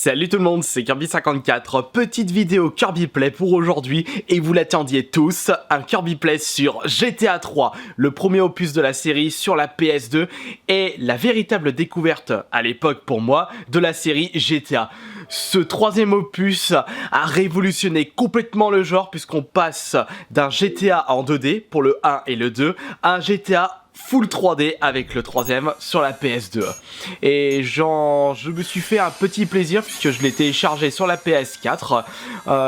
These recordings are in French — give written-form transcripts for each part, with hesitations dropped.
Salut tout le monde, c'est Kirby54, petite vidéo Kirby Play pour aujourd'hui et vous l'attendiez tous, un Kirby Play sur GTA 3, le premier opus de la série sur la PS2 et la véritable découverte à l'époque pour moi de la série GTA. Ce troisième opus a révolutionné complètement le genre puisqu'on passe d'un GTA en 2D pour le 1 et le 2 à un GTA full 3D avec le troisième sur la PS2. Et je me suis fait un petit plaisir puisque je l'ai téléchargé sur la PS4.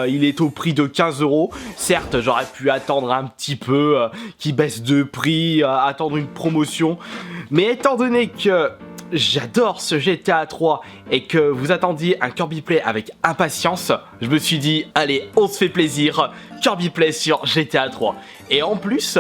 Il est au prix de 15 €. Certes, j'aurais pu attendre un petit peu, qu'il baisse de prix, attendre une promotion. Mais étant donné que j'adore ce GTA 3 et que vous attendiez un Kirby Play avec impatience, je me suis dit, allez, on se fait plaisir, Kirby Play sur GTA 3. Et en plus,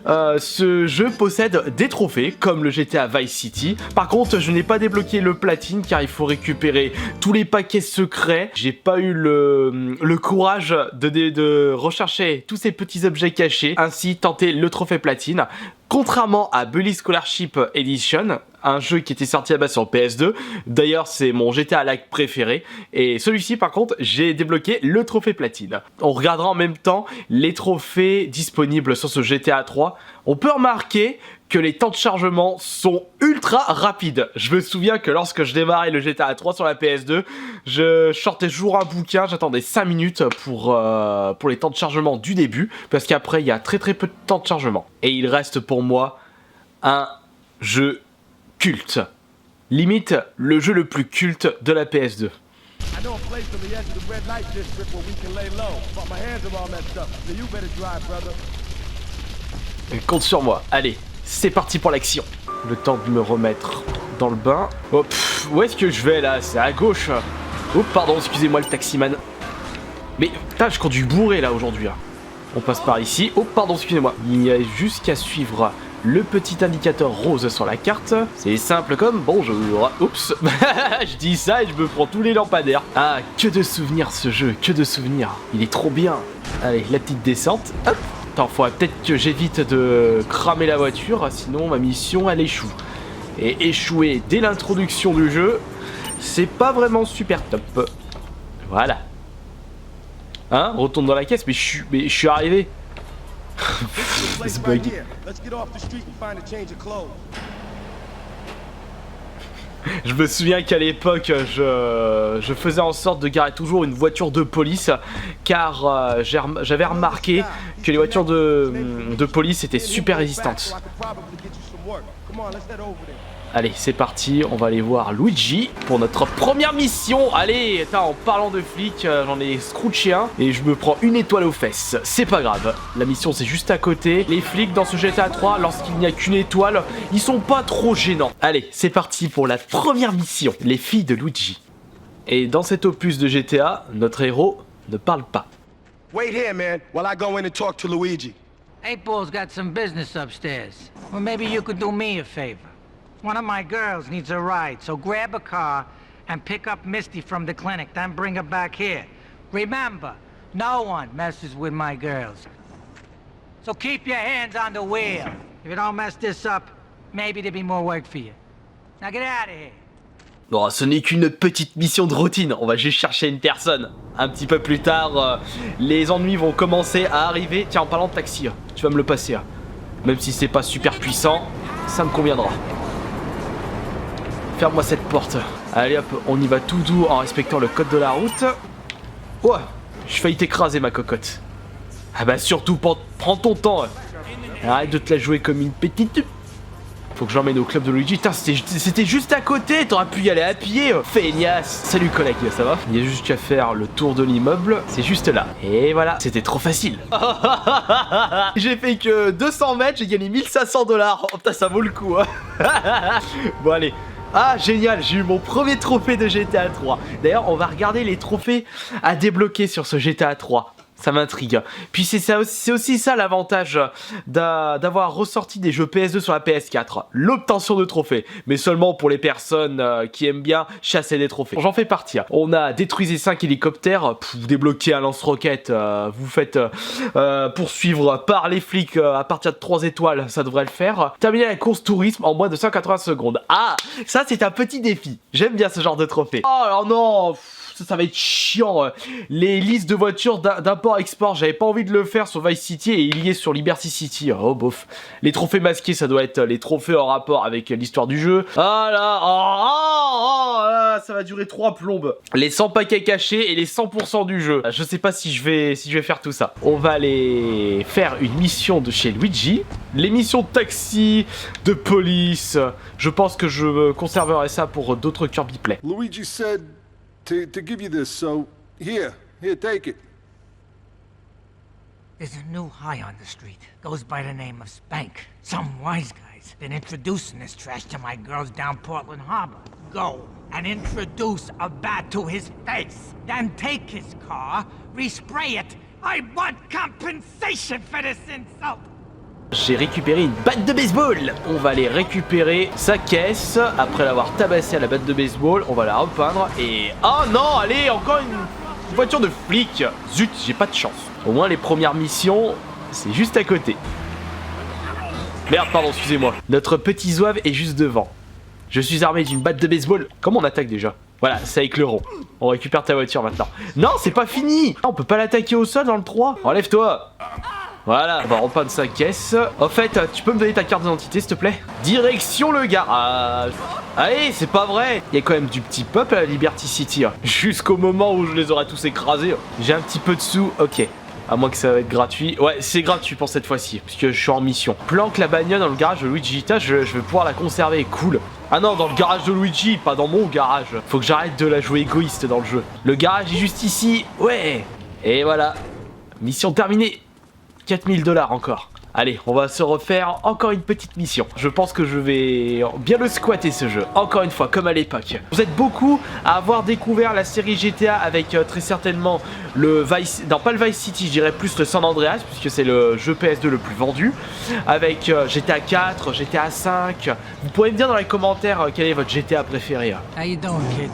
ce jeu possède des trophées, comme le GTA Vice City. Par contre, je n'ai pas débloqué le platine, car il faut récupérer tous les paquets secrets. J'ai pas eu le courage de rechercher tous ces petits objets cachés, ainsi tenter le trophée platine. Contrairement à Bully Scholarship Edition, un jeu qui était sorti à base sur PS2, d'ailleurs c'est mon GTA Like préféré, et celui-ci par contre j'ai débloqué le trophée platine. On regardera en même temps les trophées disponibles sur ce GTA 3. On peut remarquer que les temps de chargement sont ultra rapides. Je me souviens que lorsque je démarrais le GTA 3 sur la PS2, je sortais toujours un bouquin, j'attendais 5 minutes pour les temps de chargement du début, parce qu'après il y a très peu de temps de chargement. Et il reste pour moi un jeu culte. Limite le jeu le plus culte de la PS2. Compte sur moi, allez, c'est parti pour l'action. Le temps de me remettre dans le bain. Oh, où est-ce que je vais là? C'est à gauche. Oh pardon, excusez-moi le taximan. Mais putain, je conduis bourré là aujourd'hui. On passe par ici. Oh pardon, excusez-moi. Il n'y a juste qu'à suivre le petit indicateur rose sur la carte. C'est simple comme bonjour. Oups. Je dis ça et je me prends tous les lampadaires. Ah, que de souvenirs ce jeu, que de souvenirs. Il est trop bien. Allez, la petite descente. Hop. Attends, faudrait peut-être que j'évite de cramer la voiture, sinon ma mission elle échoue. Et échouer dès l'introduction du jeu, c'est pas vraiment super top. Voilà. Hein? On retourne dans la caisse, mais je suis arrivé. Ce bug. Je me souviens qu'à l'époque, je faisais en sorte de garer toujours une voiture de police, car j'avais remarqué que les voitures de police étaient super résistantes. Allez, c'est parti, on va aller voir Luigi pour notre première mission. Allez, attends, en parlant de flics, j'en ai scrouché un et je me prends une étoile aux fesses. C'est pas grave, la mission c'est juste à côté. Les flics dans ce GTA 3, lorsqu'il n'y a qu'une étoile, ils sont pas trop gênants. Allez, c'est parti pour la première mission, les filles de Luigi. Et dans cet opus de GTA, notre héros ne parle pas. Wait here, man, while I go in and talk to Luigi. 8-Ball's got some business upstairs. Or maybe you could do me a favor. One of my girls needs a ride, so grab a car and pick up Misty from the clinic, then bring her back here. Remember, no one messes with my girls. So keep your hands on the wheel. If you don't mess this up, maybe there'll be more work for you. Now get out of here. Bon, ce n'est qu'une petite mission de routine, on va juste chercher une personne. Un petit peu plus tard, les ennuis vont commencer à arriver. Tiens, en parlant de taxi, tu vas me le passer. Même si c'est pas super puissant, ça me conviendra. Ferme-moi cette porte. Allez hop, on y va tout doux en respectant le code de la route. Ouais, je failli t'écraser ma cocotte. Ah bah surtout, prends ton temps. Arrête de te la jouer comme une petite... Faut que j'emmène au club de Luigi. Putain, c'était juste à côté, t'aurais pu y aller à pied. Feignasse. Salut collègue, ça va? Il y a juste qu'à faire le tour de l'immeuble, c'est juste là. Et voilà, c'était trop facile. J'ai fait que 200 mètres, j'ai gagné 1500 $. Oh putain, ça vaut le coup, hein. Bon allez. Ah génial, j'ai eu mon premier trophée de GTA 3. D'ailleurs, on va regarder les trophées à débloquer sur ce GTA 3. Ça m'intrigue. Puis c'est aussi ça l'avantage d'avoir ressorti des jeux PS2 sur la PS4. L'obtention de trophées. Mais seulement pour les personnes qui aiment bien chasser des trophées. J'en fais partie. On a détruisé 5 hélicoptères. Vous débloquez un lance-roquette. Vous faites poursuivre par les flics à partir de 3 étoiles. Ça devrait le faire. Terminer la course tourisme en moins de 180 secondes. Ah, ça c'est un petit défi. J'aime bien ce genre de trophée. Oh alors non. ça va être chiant. Les listes de voitures d'import-export, j'avais pas envie de le faire sur Vice City et il y est sur Liberty City. Oh bof. Les trophées masqués, ça doit être les trophées en rapport avec l'histoire du jeu. Ah là, là, ça va durer 3 plombes. Les 100 paquets cachés et les 100% du jeu. Je sais pas si je vais faire tout ça. On va aller faire une mission de chez Luigi. Les missions de taxi, de police. Je pense que je conserverai ça pour d'autres Kirby Play. Luigi said to give you this, so here, take it. There's a new high on the street. Goes by the name of Spank. Some wise guy's been introducing this trash to my girls down Portland Harbor. Go and introduce a bat to his face. Then take his car, respray it. I want compensation for this insult. J'ai récupéré une batte de baseball. On va aller récupérer sa caisse. Après l'avoir tabassée à la batte de baseball, on va la repeindre. Et... oh non, allez, encore une voiture de flic. Zut, j'ai pas de chance. Au moins les premières missions, c'est juste à côté. Merde, pardon, excusez-moi. Notre petit zouave est juste devant. Je suis armé d'une batte de baseball. Comment on attaque déjà? Voilà, c'est avec le rond. On récupère ta voiture maintenant. Non, c'est pas fini. On peut pas l'attaquer au sol dans le 3. Enlève-toi. Voilà, on va repeindre sa caisse. En fait, tu peux me donner ta carte d'identité, s'il te plaît? Direction le garage. Allez, c'est pas vrai. Il y a quand même du petit peuple à la Liberty City. Jusqu'au moment où je les aurai tous écrasés. J'ai un petit peu de sous, ok. À moins que ça va être gratuit. Ouais, c'est gratuit pour cette fois-ci, puisque je suis en mission. Planque la bagnole dans le garage de Luigi. Je vais pouvoir la conserver, cool. Ah non, dans le garage de Luigi, pas dans mon garage. Faut que j'arrête de la jouer égoïste dans le jeu. Le garage est juste ici, ouais. Et voilà, mission terminée. 4000 $ encore. Allez, on va se refaire encore une petite mission. Je pense que je vais bien le squatter ce jeu. Encore une fois, comme à l'époque. Vous êtes beaucoup à avoir découvert la série GTA avec très certainement le Vice... non, pas le Vice City, je dirais plus le San Andreas, puisque c'est le jeu PS2 le plus vendu. Avec GTA 4, GTA 5. Vous pouvez me dire dans les commentaires quel est votre GTA préféré. How you doing, kid?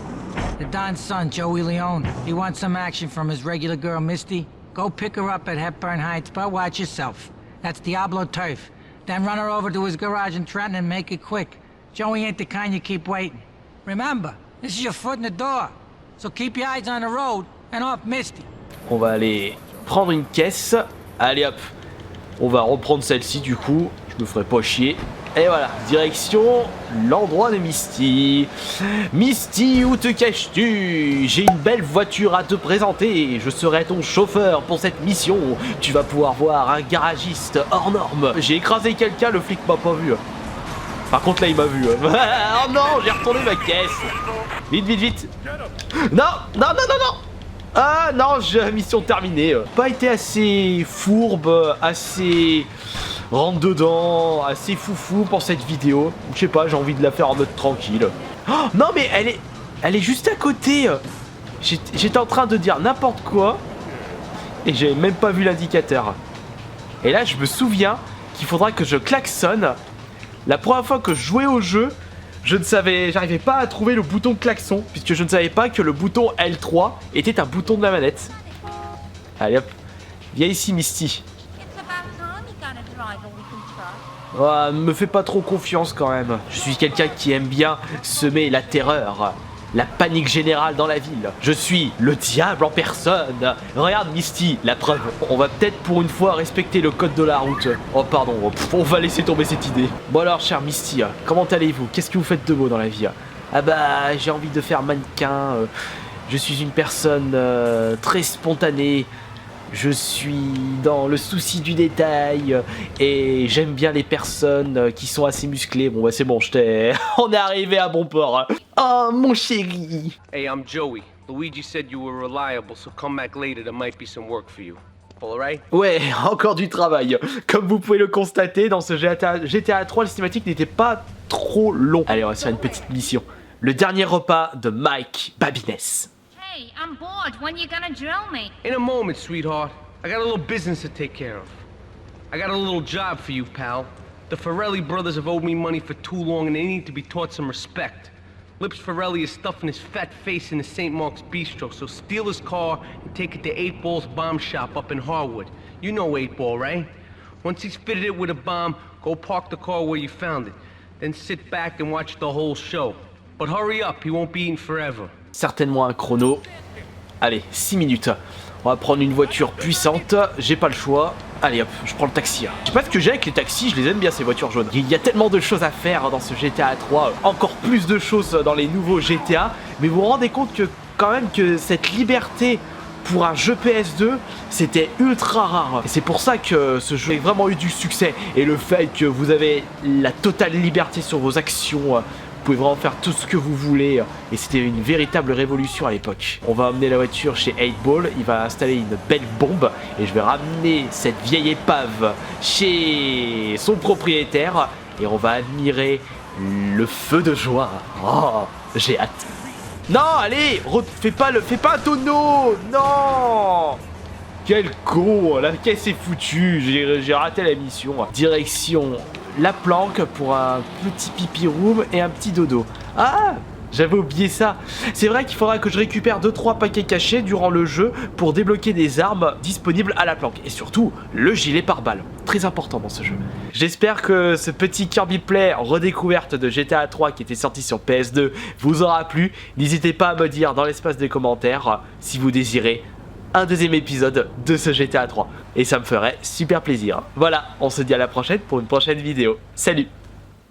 The Don's son, Joey Leone. He wants some action from his regular girl, Misty. Go pick her up at Hepburn Heights, but watch yourself. That's Diablo turf. Then run her over to his garage in Trenton and make it quick. Joey ain't the kind you keep waiting. Remember, this is your foot in the door. So keep your eyes on the road and off Misty. On va aller prendre une caisse. Allez hop. On va reprendre celle-ci du coup. Je me ferai pas chier. Et voilà, direction l'endroit de Misty. Misty, où te caches-tu? J'ai une belle voiture à te présenter. Je serai ton chauffeur pour cette mission. Tu vas pouvoir voir un garagiste hors norme. J'ai écrasé quelqu'un, le flic m'a pas vu. Par contre là il m'a vu. Oh non, j'ai retourné ma caisse. Vite, vite, vite. Non, non, non, non, non. Ah non, mission terminée. Pas été assez fourbe, assez... rentre dedans, assez foufou pour cette vidéo. Je sais pas, j'ai envie de la faire en mode tranquille. Oh, non mais elle est juste à côté. J'étais en train de dire n'importe quoi et j'avais même pas vu l'indicateur. Et là je me souviens qu'il faudra que je klaxonne. La première fois que je jouais au jeu, j'arrivais pas à trouver le bouton klaxon, puisque je ne savais pas que le bouton L3 était un bouton de la manette. Allez hop, viens ici Misty. Oh, me fais pas trop confiance quand même. Je suis quelqu'un qui aime bien semer la terreur, la panique générale dans la ville. Je suis le diable en personne. Regarde Misty, la preuve. On va peut-être pour une fois respecter le code de la route. Oh pardon, on va laisser tomber cette idée. Bon alors cher Misty, comment allez-vous? Qu'est-ce que vous faites de beau dans la vie? Ah bah j'ai envie de faire mannequin. Je suis une personne très spontanée. Je suis dans le souci du détail et j'aime bien les personnes qui sont assez musclées. Bon bah c'est bon, on est arrivé à bon port. Oh mon chéri. Hey, I'm Joey. Luigi said you were reliable, so come back later, there might be some work for you. All right? Ouais, encore du travail. Comme vous pouvez le constater, dans ce GTA 3, les cinématiques n'étaient pas trop longs. Allez, on va se faire une petite mission. Le dernier repas de Mike Babines. Hey, I'm bored. When you gonna drill me? In a moment, sweetheart. I got a little business to take care of. I got a little job for you, pal. The Ferrelli brothers have owed me money for too long and they need to be taught some respect. Lips Ferrelli is stuffing his fat face in the St. Mark's Bistro, so steal his car and take it to 8 Ball's bomb shop up in Harwood. You know 8 Ball, right? Once he's fitted it with a bomb, go park the car where you found it. Then sit back and watch the whole show. But hurry up, he won't be eating forever. Certainement un chrono. Allez, 6 minutes. On va prendre une voiture puissante, j'ai pas le choix. Allez hop, je prends le taxi. Je sais pas ce que j'ai avec les taxis, je les aime bien ces voitures jaunes. Il y a tellement de choses à faire dans ce GTA 3, encore plus de choses dans les nouveaux GTA. Mais vous vous rendez compte que quand même que cette liberté pour un jeu PS2, c'était ultra rare. Et c'est pour ça que ce jeu a vraiment eu du succès. Et le fait que vous avez la totale liberté sur vos actions, vous pouvez vraiment faire tout ce que vous voulez. Et c'était une véritable révolution à l'époque. On va emmener la voiture chez 8Ball. Il va installer une belle bombe. Et je vais ramener cette vieille épave chez son propriétaire. Et on va admirer le feu de joie. Oh, j'ai hâte. Non, allez, fais pas un tonneau. Non. Quel con, la caisse est foutue. J'ai raté la mission. Direction la planque pour un petit pipi room et un petit dodo. Ah, j'avais oublié ça. C'est vrai qu'il faudra que je récupère 2-3 paquets cachés durant le jeu pour débloquer des armes disponibles à la planque. Et surtout, le gilet pare-balles. Très important dans ce jeu. J'espère que ce petit Kirby Play redécouverte de GTA 3 qui était sorti sur PS2 vous aura plu. N'hésitez pas à me dire dans l'espace des commentaires si vous désirez un deuxième épisode de ce GTA 3. Et ça me ferait super plaisir. Voilà, on se dit à la prochaine pour une prochaine vidéo. Salut!